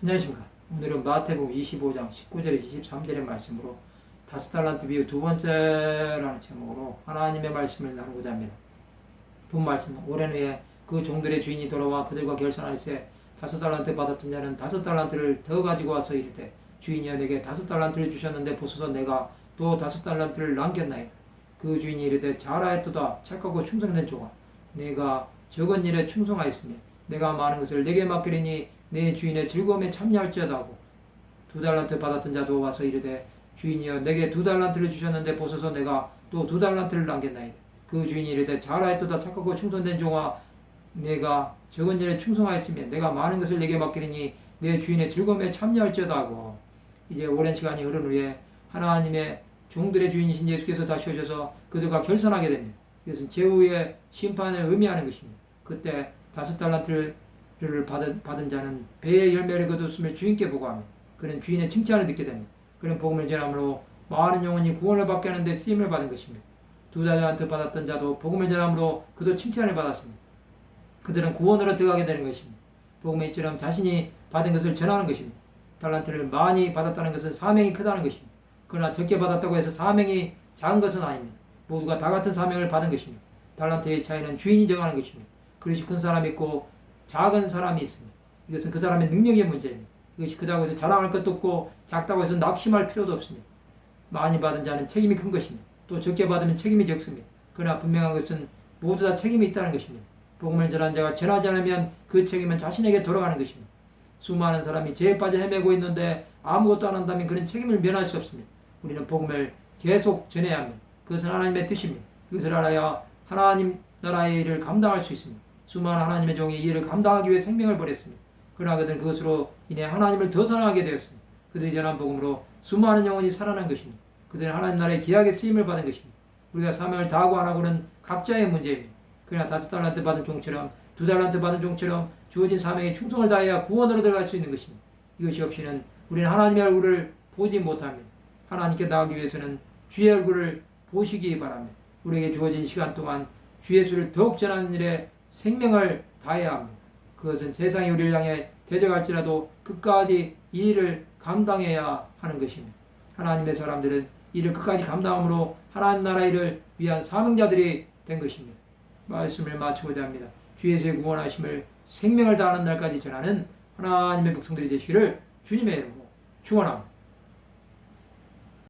안녕하십니까. 오늘은 마태복음 25장 19절에 23절의 말씀으로 5달란트 비유 두 번째라는 제목으로 하나님의 말씀을 나누고자 합니다. 본 말씀, 오랜 후에 그 종들의 주인이 돌아와 그들과 결산할세 5달란트 받았던 자는 5달란트를 더 가지고 와서 이르되 주인이여 내게 5달란트를 주셨는데 보소서 내가 또 5달란트를 남겼나이다. 그 주인이 이르되 잘하였도다 착하고 충성된 종아 내가 적은 일에 충성하였으니 내가 많은 것을 내게 맡기리니 내 주인의 즐거움에 참여할지어다 하고 2달란트 받았던 자도 와서 이르되 주인이여 내게 2달란트를 주셨는데 보소서 내가 또 2달란트를 남겼나이다. 그 주인이 이르되 잘하였도다 착하고 충성된 종아 내가 적은 일에 충성하였으면 내가 많은 것을 내게 맡기리니 내 주인의 즐거움에 참여할지어다 하고 이제 오랜 시간이 흐른 후에 하나님의 종들의 주인이신 예수께서 다시 오셔서 그들과 결산하게 됩니다. 이것은 제후의 심판을 의미하는 것입니다. 그때 5달란트를 받은 자는 배의 열매를 거두었음을 주인께 보고합니다. 그는 주인의 칭찬을 듣게 됩니다. 그는 복음을 전함으로 많은 영혼이 구원을 받게 하는데 쓰임을 받은 것입니다. 2달란트 받았던 자도 복음을 전함으로 그도 칭찬을 받았습니다. 그들은 구원으로 들어가게 되는 것입니다. 복음의 이처럼 자신이 받은 것을 전하는 것입니다. 달란트를 많이 받았다는 것은 사명이 크다는 것입니다. 그러나 적게 받았다고 해서 사명이 작은 것은 아닙니다. 모두가 다 같은 사명을 받은 것입니다. 달란트의 차이는 주인이 정하는 것입니다. 그릇이 큰 사람이 있고 작은 사람이 있습니다. 이것은 그 사람의 능력의 문제입니다. 이것이 크다고 해서 자랑할 것도 없고 작다고 해서 낙심할 필요도 없습니다. 많이 받은 자는 책임이 큰 것입니다. 또 적게 받으면 책임이 적습니다. 그러나 분명한 것은 모두 다 책임이 있다는 것입니다. 복음을 전한 자가 전하지 않으면 그 책임은 자신에게 돌아가는 것입니다. 수많은 사람이 죄에 빠져 헤매고 있는데 아무것도 안 한다면 그런 책임을 면할 수 없습니다. 우리는 복음을 계속 전해야 합니다. 그것은 하나님의 뜻입니다. 그것을 알아야 하나님 나라의 일을 감당할 수 있습니다. 수많은 하나님의 종이 이 일을 감당하기 위해 생명을 버렸습니다. 그러나 그들은 그것으로 인해 하나님을 더 사랑하게 되었습니다. 그들이 전한 복음으로 수많은 영혼이 살아난 것입니다. 그들은 하나님 나라의 귀하게 쓰임을 받은 것입니다. 우리가 사명을 다하고 안 하고는 각자의 문제입니다. 그러나 5달란트 받은 종처럼 2달란트 받은 종처럼 주어진 사명에 충성을 다해야 구원으로 들어갈 수 있는 것입니다. 이것이 없이는 우리는 하나님의 얼굴을 보지 못합니다. 하나님께 나가기 위해서는 주의 얼굴을 보시기 바랍니다. 우리에게 주어진 시간 동안 주 예수를 더욱 전하는 일에 생명을 다해야 합니다. 그것은 세상이 우리를 향해 대적할지라도 끝까지 이 일을 감당해야 하는 것입니다. 하나님의 사람들은 이를 끝까지 감당함으로 하나님 나라 일을 위한 사명자들이 된 것입니다. 말씀을 마치고자 합니다. 주 예수의 구원하심을 생명을 다하는 날까지 전하는 하나님의 백성들이 되시기를 주님의 이름으로 축원합니다.